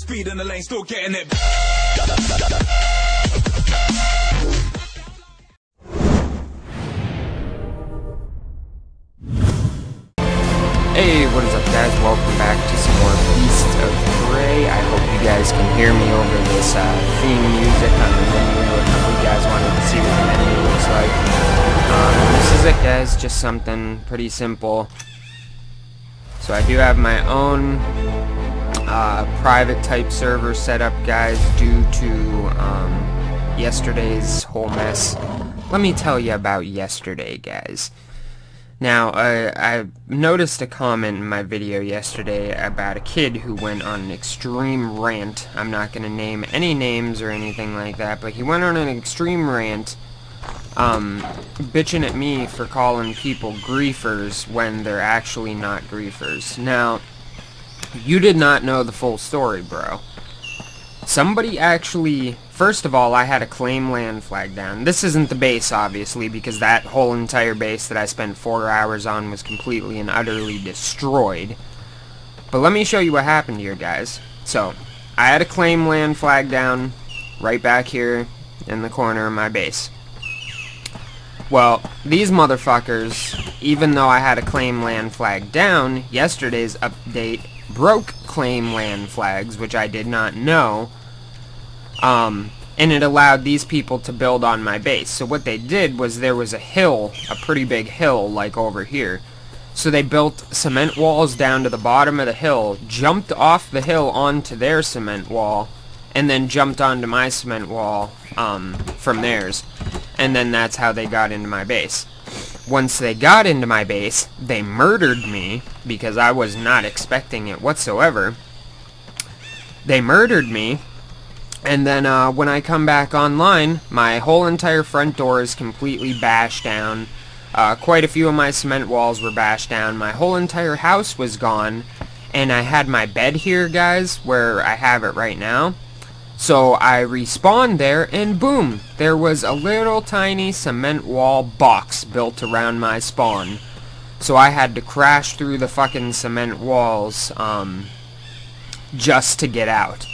speed in the lane, still getting it. Hey, what is up guys? Welcome back to some more Beasts of Prey. I hope you guys can hear me over this theme music on the menu. I know you guys wanted to see what the menu looks like. This is it guys, just something pretty simple. So I do have my own private type server set up guys due to yesterday's whole mess. Let me tell you about yesterday guys. Now, I noticed a comment in my video yesterday about a kid who went on an extreme rant. I'm not going to name any names or anything like that, but he went on an extreme rant, bitching at me for calling people griefers when they're actually not griefers. Now, you did not know the full story, bro. Somebody actually... First of all, I had a claim land flag down. This isn't the base, obviously, because that whole entire base that I spent 4 hours on was completely and utterly destroyed. But let me show you what happened here, guys. So, I had a claim land flag down right back here in the corner of my base. Well, these motherfuckers, even though I had a claim land flag down, yesterday's update broke claim land flags, which I did not know. And it allowed these people to build on my base. So what they did was there was a hill, a pretty big hill, like over here. So they built cement walls down to the bottom of the hill, jumped off the hill onto their cement wall, and then jumped onto my cement wall from theirs. And then that's how they got into my base. Once they got into my base, they murdered me, because I was not expecting it whatsoever. They murdered me. And then when I come back online, my whole entire front door is completely bashed down. Quite a few of my cement walls were bashed down. My whole entire house was gone. And I had my bed here, guys, where I have it right now. So I respawned there, and boom! There was a little tiny cement wall box built around my spawn. So I had to crash through the fucking cement walls just to get out.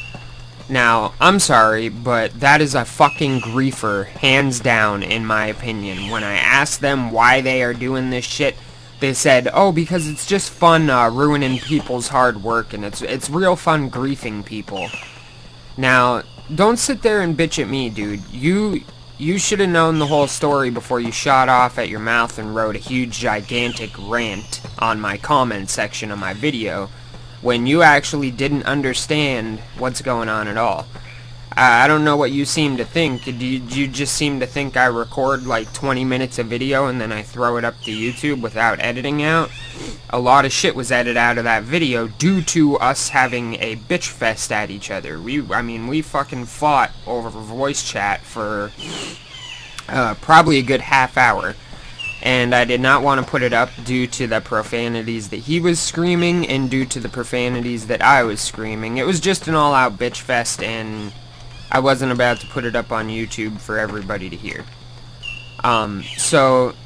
Now, I'm sorry, but that is a fucking griefer, hands down, in my opinion. When I asked them why they are doing this shit, they said, oh, because it's just fun ruining people's hard work, and it's real fun griefing people. Now, don't sit there and bitch at me, dude. You should have known the whole story before you shot off at your mouth and wrote a huge, gigantic rant on my comment section of my video, when you actually didn't understand what's going on at all. I don't know what you seem to think. Do you just seem to think I record like 20 minutes of video and then I throw it up to YouTube without editing out? A lot of shit was edited out of that video due to us having a bitch fest at each other. I mean, we fucking fought over voice chat for probably a good half hour. And I did not want to put it up due to the profanities that he was screaming and due to the profanities that I was screaming. It was just an all-out bitch fest, and I wasn't about to put it up on YouTube for everybody to hear. So,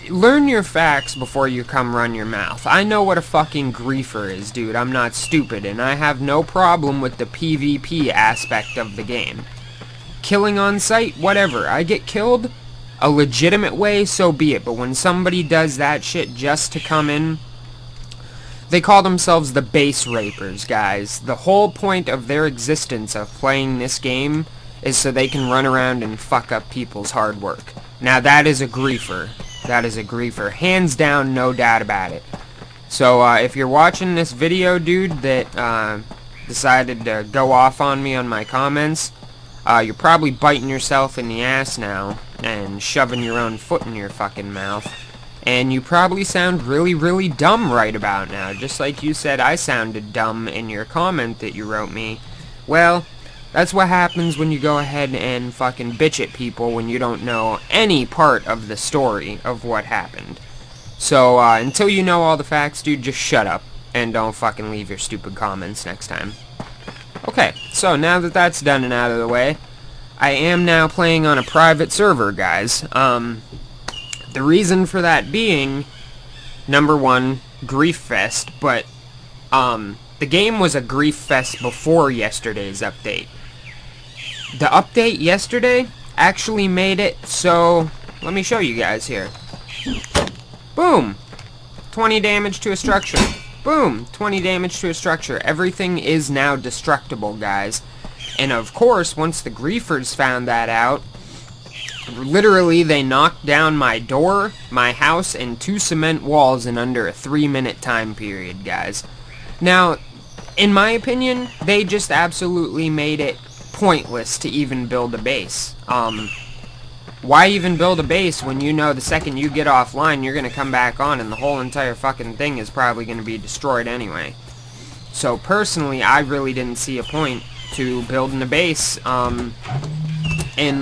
learn your facts before you come run your mouth. I know what a fucking griefer is, dude. I'm not stupid, and I have no problem with the PvP aspect of the game. Killing on sight, whatever. I get killed a legitimate way, so be it. But when somebody does that shit just to come in, they call themselves the base rapers, guys. The whole point of their existence of playing this game is so they can run around and fuck up people's hard work. Now that is a griefer. That is a griefer. Hands down, no doubt about it. So if you're watching this video, dude, that decided to go off on me on my comments, you're probably biting yourself in the ass now and shoving your own foot in your fucking mouth. And you probably sound really, really dumb right about now. Just like you said I sounded dumb in your comment that you wrote me. Well, that's what happens when you go ahead and fucking bitch at people when you don't know any part of the story of what happened. So, until you know all the facts, dude, just shut up. And don't fucking leave your stupid comments next time. Okay, so now that that's done and out of the way, I am now playing on a private server, guys. The reason for that being, number one, grief fest, but the game was a grief fest before yesterday's update. The update yesterday actually made it so... Let me show you guys here. Boom! 20 damage to a structure. Boom! 20 damage to a structure. Everything is now destructible, guys. And of course, once the griefers found that out, literally they knocked down my door, my house, and 2 cement walls in under a 3-minute time period, guys. Now, in my opinion, they just absolutely made it pointless to even build a base. Why even build a base when you know the second you get offline, you're going to come back on and the whole entire fucking thing is probably going to be destroyed anyway. So personally, I really didn't see a point to building a base in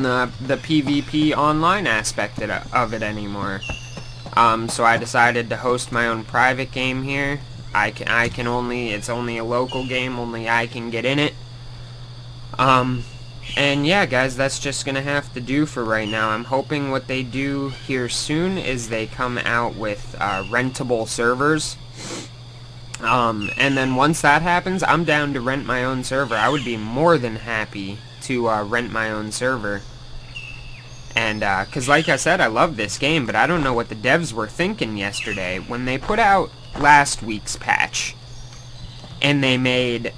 the PvP online aspect of it anymore. So I decided to host my own private game here. It's only a local game, only I can get in it. And yeah, guys, that's just gonna have to do for right now. I'm hoping what they do here soon is they come out with rentable servers. And then once that happens, I'm down to rent my own server. I would be more than happy to rent my own server. And, cause like I said, I love this game, but I don't know what the devs were thinking yesterday when they put out last week's patch. And they made,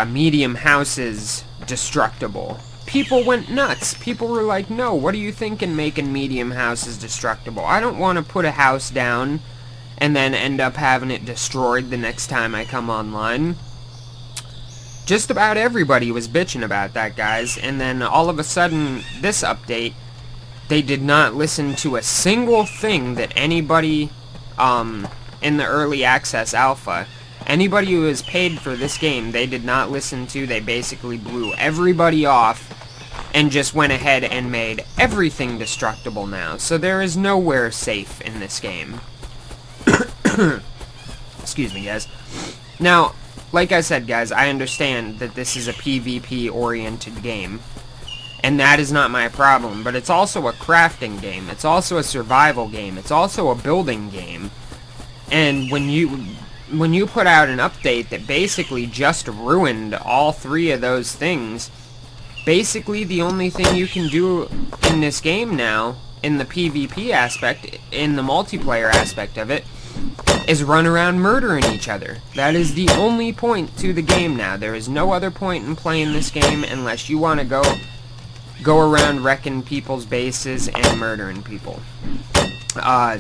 medium houses destructible. People went nuts. People were like, no, what are you thinking making medium houses destructible? I don't want to put a house down and then end up having it destroyed the next time I come online. Just about everybody was bitching about that, guys. And then all of a sudden, this update, they did not listen to a single thing that anybody in the early access alpha, anybody who was paid for this game, they did not listen to. They basically blew everybody off and just went ahead and made everything destructible now. So there is nowhere safe in this game. Excuse me, guys. Now, like I said, guys, I understand that this is a PvP-oriented game, and that is not my problem, but it's also a crafting game. It's also a survival game. It's also a building game. And when you put out an update that basically just ruined all 3 of those things, basically the only thing you can do in this game now, in the PvP aspect, in the multiplayer aspect of it, is run around murdering each other. That is the only point to the game now. There is no other point in playing this game unless you want to go around wrecking people's bases and murdering people.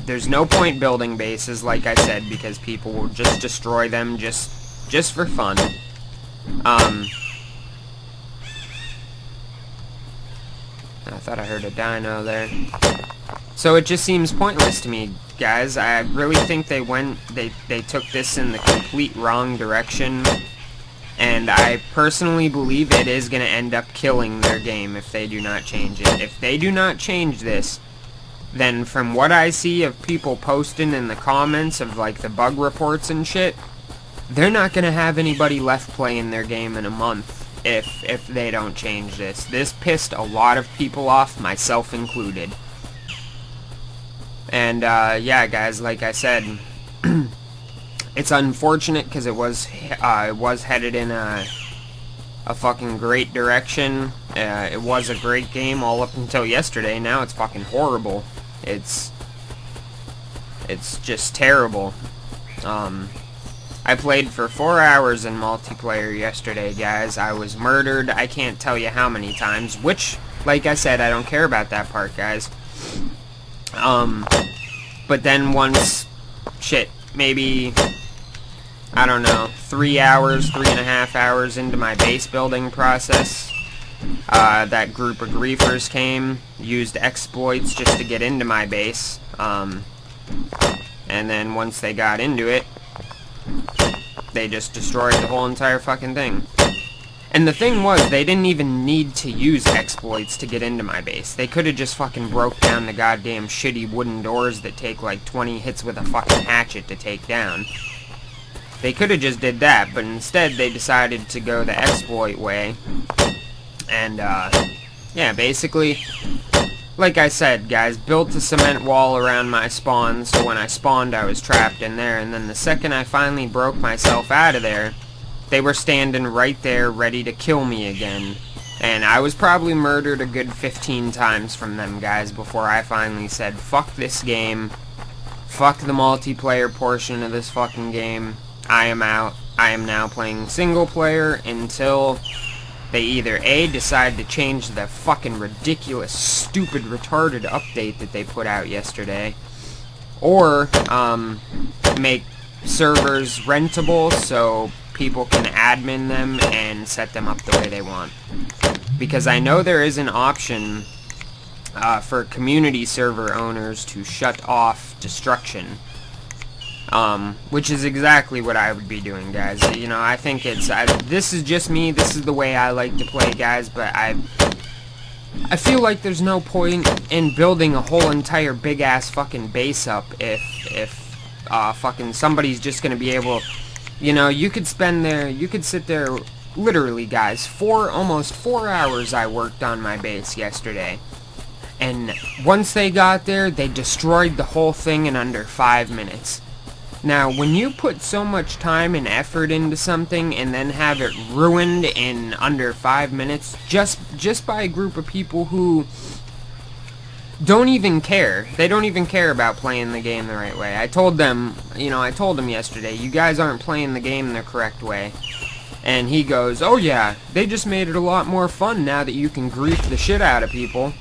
There's no point building bases, like I said, because people will just destroy them just for fun. I thought I heard a dino there. So it just seems pointless to me, guys. I really think they took this in the complete wrong direction. And I personally believe it is going to end up killing their game if they do not change it. If they do not change this, then from what I see of people posting in the comments of like the bug reports and shit, they're not going to have anybody left playing their game in a month if they don't change this. This pissed a lot of people off, myself included. And yeah, guys, like I said, it's unfortunate because it was headed in a fucking great direction. It was a great game all up until yesterday. Now it's fucking horrible. It's just terrible. I played for 4 hours in multiplayer yesterday, guys. I was murdered. I can't tell you how many times, which, like I said, I don't care about that part, guys. But then once, shit, maybe, I don't know, 3 hours, 3.5 hours into my base building process, that group of griefers came, used exploits just to get into my base, and then once they got into it, they just destroyed the whole entire fucking thing. And the thing was, they didn't even need to use exploits to get into my base. They could have just fucking broke down the goddamn shitty wooden doors that take like 20 hits with a fucking hatchet to take down. They could have just did that, but instead they decided to go the exploit way. And, yeah, basically, like I said, guys, built a cement wall around my spawn, so when I spawned I was trapped in there, and then the second I finally broke myself out of there, they were standing right there ready to kill me again. And I was probably murdered a good 15 times from them guys before I finally said, fuck this game. Fuck the multiplayer portion of this fucking game. I am out. I am now playing single player until they either A, decide to change the fucking ridiculous, stupid, retarded update that they put out yesterday, or make servers rentable so people can admin them and set them up the way they want. Because I know there is an option for community server owners to shut off destruction. Which is exactly what I would be doing, guys. You know, I think it's... this is just me. This is the way I like to play, guys. But I feel like there's no point in building a whole entire big-ass fucking base up if fucking somebody's just gonna be able... You know, you could spend there... You could sit there... Literally, guys. Almost 4 hours I worked on my base yesterday. And once they got there, they destroyed the whole thing in under 5 minutes. Now, when you put so much time and effort into something and then have it ruined in under 5 minutes just by a group of people who don't even care. They don't even care about playing the game the right way. I told them, you know, I told them yesterday, you guys aren't playing the game the correct way. And he goes, oh yeah, they just made it a lot more fun now that you can grief the shit out of people.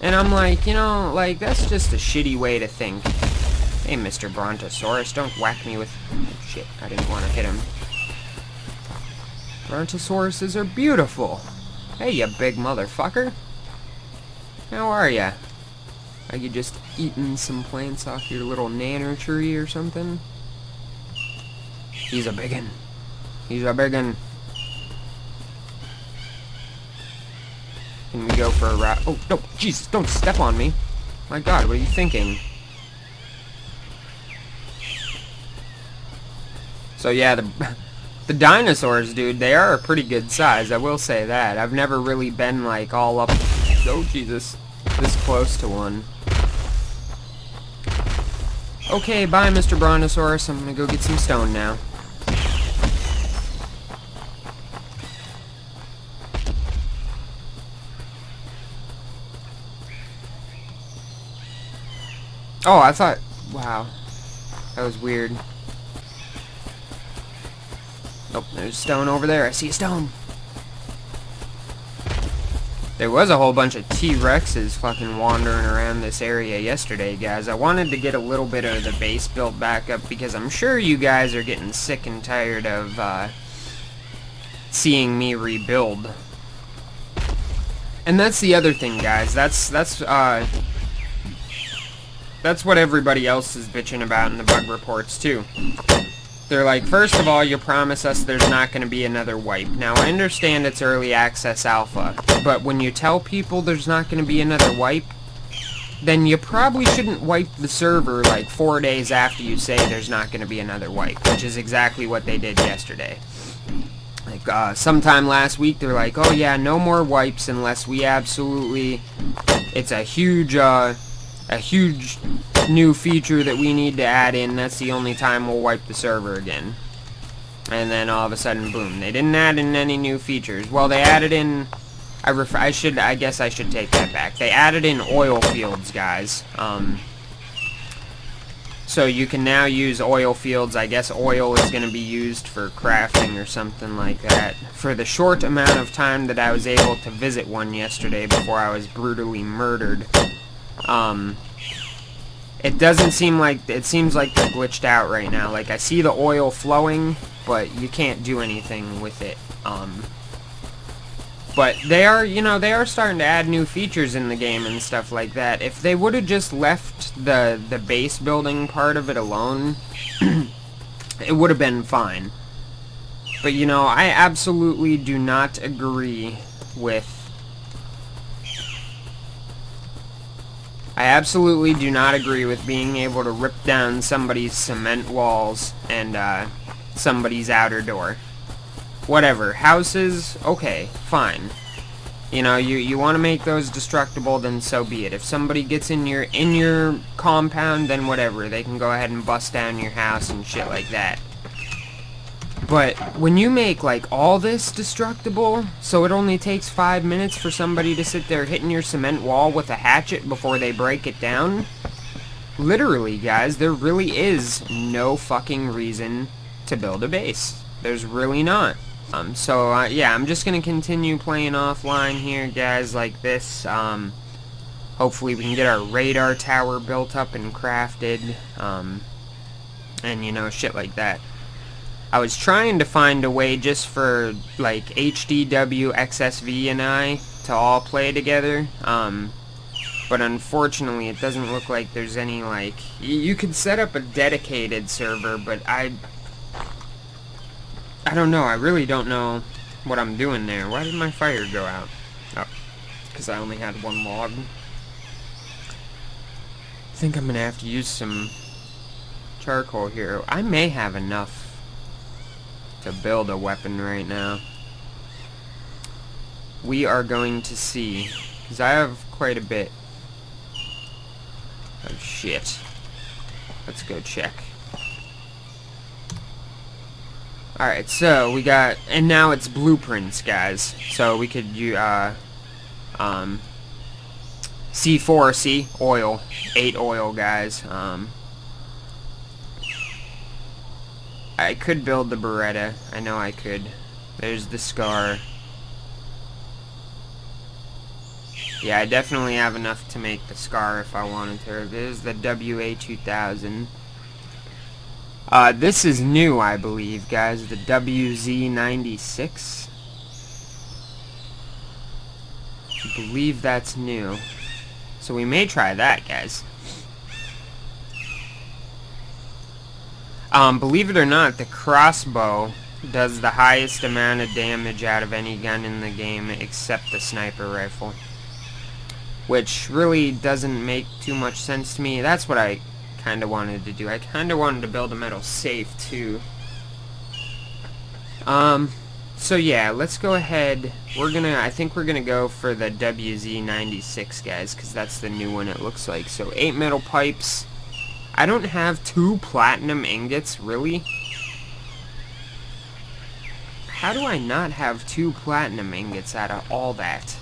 And I'm like, you know, like, that's just a shitty way to think. Hey, Mr. Brontosaurus, don't whack me with... Oh, shit, I didn't want to hit him. Brontosauruses are beautiful. Hey, you big motherfucker. How are ya? Are you just eating some plants off your little nanner tree or something? He's a biggin. He's a biggin. Can we go for a route? Oh, no, Jesus, don't step on me. My God, what are you thinking? So yeah, the dinosaurs, dude, they are a pretty good size, I will say that. I've never really been, like, all up... Oh, Jesus. This close to one. Okay, bye, Mr. Brontosaurus. I'm gonna go get some stone now. Oh, I thought... Wow. That was weird. Oh, there's stone over there. I see a stone. There was a whole bunch of T-Rexes fucking wandering around this area yesterday, guys. I wanted to get a little bit of the base built back up because I'm sure you guys are getting sick and tired of seeing me rebuild. And that's the other thing, guys. That's what everybody else is bitching about in the bug reports, too. They're like, first of all, you promise us there's not going to be another wipe. Now, I understand it's early access alpha, but when you tell people there's not going to be another wipe, then you probably shouldn't wipe the server like 4 days after you say there's not going to be another wipe, which is exactly what they did yesterday. Like, sometime last week, they're like, oh yeah, no more wipes unless we absolutely... It's a huge new feature that we need to add in. That's the only time we'll wipe the server again. And then all of a sudden, boom, they didn't add in any new features. Well, they added in... I guess I should take that back. They added in oil fields, guys. So you can now use oil fields. I guess oil is going to be used for crafting or something like that. For the short amount of time that I was able to visit one yesterday before I was brutally murdered. It doesn't seem like... It seems like they're glitched out right now. Like, I see the oil flowing, but you can't do anything with it. But they are, you know, they are starting to add new features in the game and stuff like that. If they would have just left the base building part of it alone, it would have been fine. But, you know, I absolutely do not agree with... I absolutely do not agree with being able to rip down somebody's cement walls and somebody's outer door. Whatever. Houses, okay, fine. You know, you want to make those destructible, then so be it. If somebody gets in your compound, then whatever. They can go ahead and bust down your house and shit like that. But when you make, like, all this destructible, so it only takes 5 minutes for somebody to sit there hitting your cement wall with a hatchet before they break it down, literally, guys, there really is no fucking reason to build a base. There's really not. Yeah, I'm just gonna continue playing offline here, guys, like this. Hopefully we can get our radar tower built up and crafted, and, you know, shit like that. I was trying to find a way just for, like, HDW, XSV, and I to all play together, but unfortunately it doesn't look like there's any, like... You could set up a dedicated server, but I don't know, I really don't know what I'm doing there. Why did my fire go out? Oh, because I only had one log. I think I'm gonna have to use some charcoal here. I may have enough to build a weapon right now. We are going to see, because I have quite a bit of shit. Let's go check. Alright, so we got, and now it's blueprints, guys. So we could use, C4, see? Oil. 8 oil, guys. I could build the Beretta. I know I could. There's the Scar. Yeah, I definitely have enough to make the Scar if I wanted to. There's the WA2000. This is new, I believe, guys. The WZ96. I believe that's new. So we may try that, guys. Believe it or not, the crossbow does the highest amount of damage out of any gun in the game except the sniper rifle. Which really doesn't make too much sense to me. That's what I kind of wanted to do. I kind of wanted to build a metal safe too. So yeah, let's go ahead. I think we're gonna go for the WZ96, guys, because that's the new one it looks like. So 8 metal pipes. I don't have 2 platinum ingots, really? How do I not have 2 platinum ingots out of all that?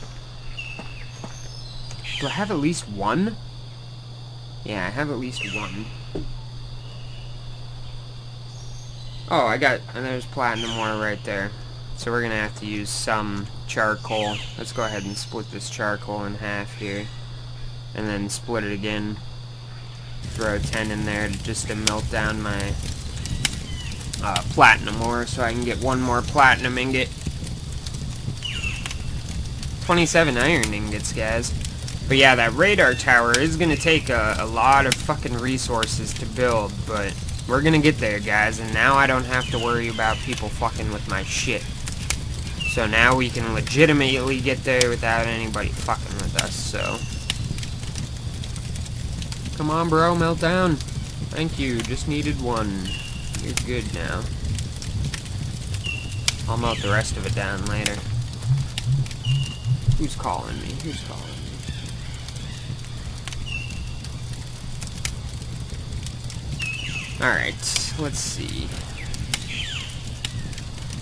Do I have at least 1? Yeah, I have at least 1. Oh, and there's platinum ore right there. So we're gonna have to use some charcoal. Let's go ahead and split this charcoal in half here. And then split it again. Throw 10 in there just to melt down my platinum ore so I can get 1 more platinum ingot. 27 iron ingots, guys. But yeah, that radar tower is going to take a lot of fucking resources to build, but we're going to get there, guys, and now I don't have to worry about people fucking with my shit. So now we can legitimately get there without anybody fucking with us, so... Come on, bro, melt down. Thank you, just needed 1. You're good now. I'll melt the rest of it down later. Who's calling me? Who's calling me? Alright, let's see.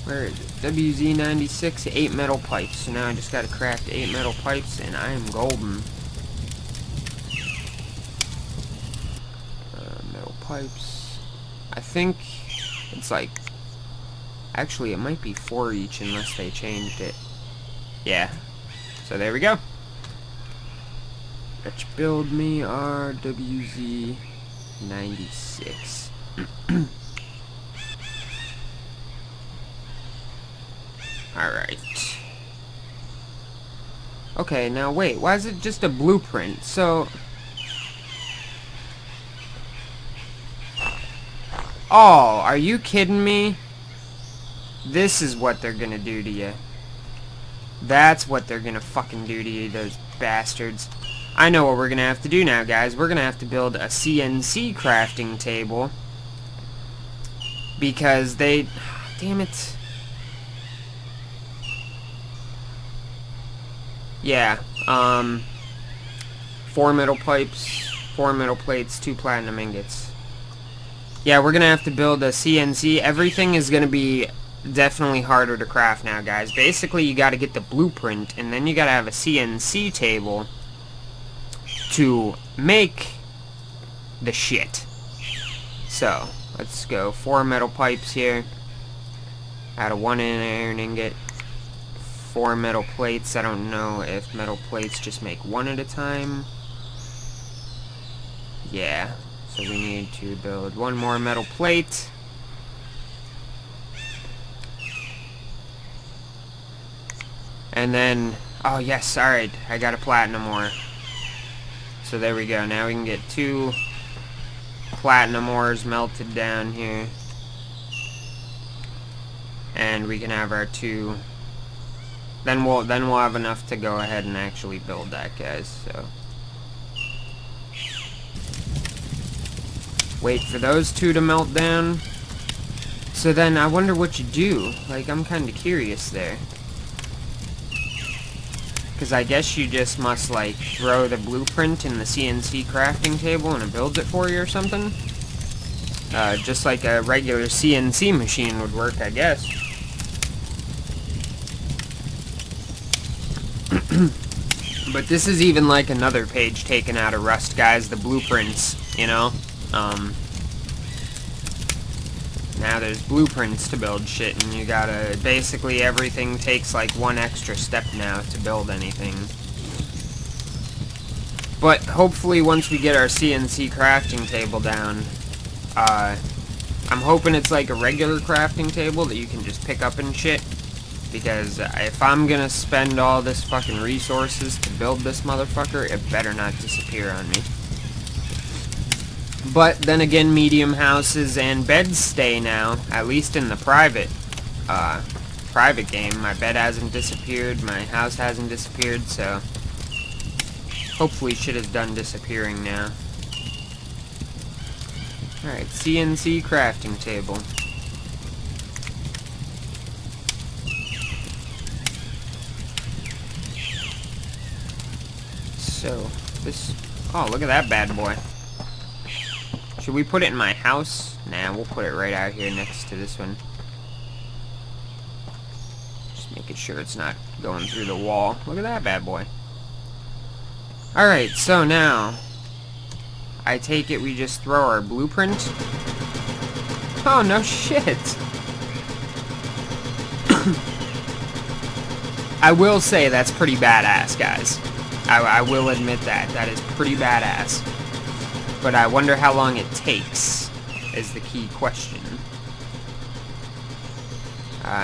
Where is it? WZ96, 8 metal pipes. So now I just gotta craft 8 metal pipes and I am golden. Metal pipes. I think it's like... Actually, it might be 4 each unless they changed it. Yeah. So there we go. Let's build me our WZ96. Alright. Okay, now wait, why is it just a blueprint? So... Oh, are you kidding me? This is what they're gonna do to you. That's what they're gonna fucking do to you, those bastards. I know what we're gonna have to do now, guys. We're gonna have to build a CNC crafting table. Because they... Damn it. Yeah, 4 metal pipes, 4 metal plates, 2 platinum ingots. Yeah, we're gonna have to build a CNC. Everything is gonna be definitely harder to craft now, guys. Basically, you gotta get the blueprint, and then you gotta have a CNC table to make the shit. So, let's go. 4 metal pipes here. Add a 1 iron ingot. 4 metal plates. I don't know if metal plates just make 1 at a time. Yeah. So we need to build 1 more metal plate. And then, oh yes, alright, I got a platinum ore. So there we go, now we can get 2 platinum ores melted down here. And we can have our 2, then we'll have enough to go ahead and actually build that, guys, so. Wait for those 2 to melt down. So then I wonder what you do. Like, I'm kinda curious there. Because I guess you just must, like, throw the blueprint in the CNC crafting table and it builds it for you or something. Just like a regular CNC machine would work, I guess. But this is even like another page taken out of Rust, guys. The blueprints, you know? Now there's blueprints to build shit, and you gotta, basically everything takes like 1 extra step now to build anything. But hopefully once we get our CNC crafting table down, I'm hoping it's like a regular crafting table that you can just pick up and shit. Because if I'm gonna spend all this fucking resources to build this motherfucker, it better not disappear on me. But then again, medium houses and beds stay now, at least in the private game. My bed hasn't disappeared, my house hasn't disappeared, so hopefully shit is done disappearing now. Alright, CNC crafting table. So, this, oh, look at that bad boy. Should we put it in my house? Nah, we'll put it right out here next to this one. Just making sure it's not going through the wall. Look at that bad boy. Alright, so now, I take it we just throw our blueprint. Oh, no shit. I will say that's pretty badass, guys. I will admit that. That is pretty badass. But I wonder how long it takes, is the key question.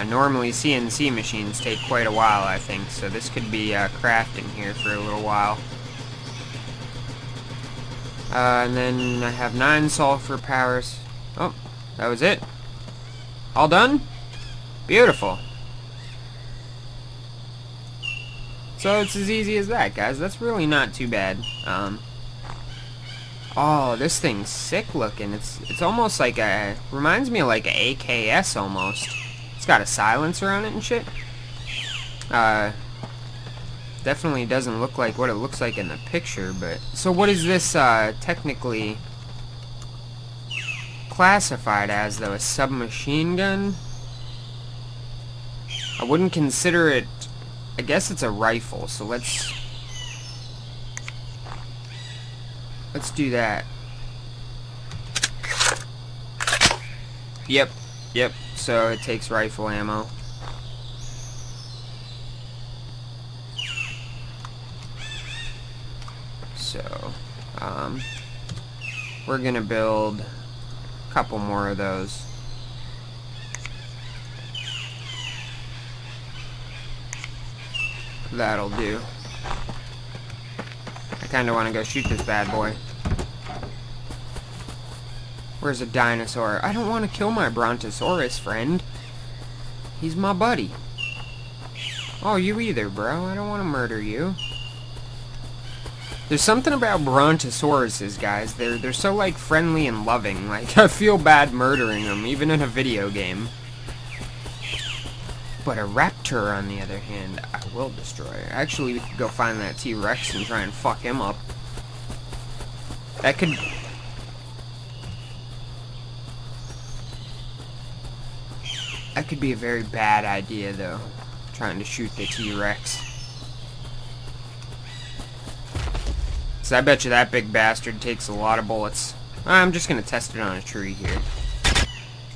Normally CNC machines take quite a while, I think, so this could be crafting here for a little while. And then I have 9 sulfur powers. Oh, that was it. All done? Beautiful. So it's as easy as that, guys. That's really not too bad. Oh, this thing's sick looking. It's almost like a, reminds me of like a AKS almost. It's got a silencer on it and shit. Definitely doesn't look like what it looks like in the picture, but so what is this technically classified as though? A submachine gun? I wouldn't consider it, I guess it's a rifle, so let's do that. Yep, so it takes rifle ammo. So, we're gonna build a couple more of those. That'll do. I kinda wanna go shoot this bad boy. Where's a dinosaur? I don't want to kill my brontosaurus friend. He's my buddy. Oh, you either, bro. I don't want to murder you. There's something about brontosauruses, guys. They're so, like, friendly and loving. Like, I feel bad murdering them, even in a video game. But a raptor, on the other hand, I will destroy. Actually, we could go find that T-Rex and try and fuck him up. That could... That could be a very bad idea, though. Trying to shoot the T-Rex. So I bet you that big bastard takes a lot of bullets. I'm just gonna test it on a tree here.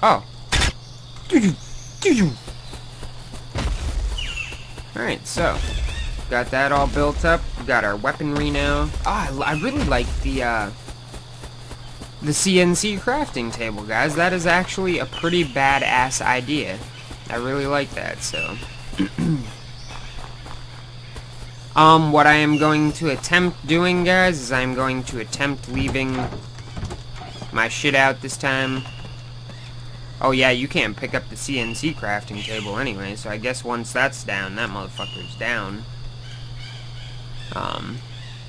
Oh. Alright, so. Got that all built up. We got our weaponry now. Oh, I really like the CNC crafting table, guys. That is actually a pretty badass idea. I really like that, so. What I am going to attempt doing, guys, is I'm going to attempt leaving my shit out this time. Oh yeah, you can't pick up the CNC crafting table anyway, so I guess once that's down, that motherfucker's down.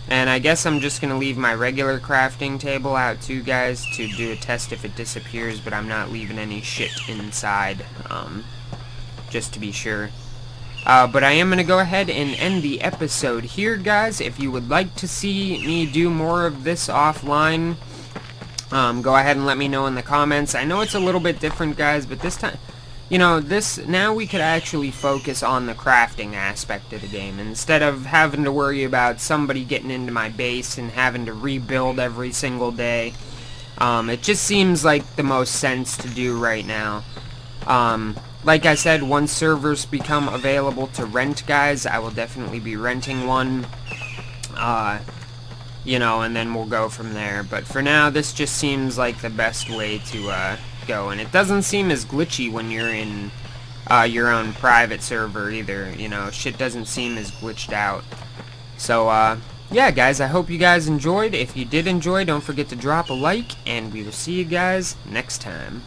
And I guess I'm just gonna leave my regular crafting table out too, guys, to do a test if it disappears, but I'm not leaving any shit inside, just to be sure. But I am gonna go ahead and end the episode here, guys. If you would like to see me do more of this offline, go ahead and let me know in the comments. I know it's a little bit different, guys, but this time, you know, now we could actually focus on the crafting aspect of the game instead of having to worry about somebody getting into my base and having to rebuild every single day. It just seems like the most sense to do right now. Like I said, once servers become available to rent, guys, I will definitely be renting one. You know, and then we'll go from there. But for now, this just seems like the best way to go. And it doesn't seem as glitchy when you're in your own private server either. You know, shit doesn't seem as glitched out. So, yeah, guys, I hope you guys enjoyed. If you did enjoy, don't forget to drop a like, and we will see you guys next time.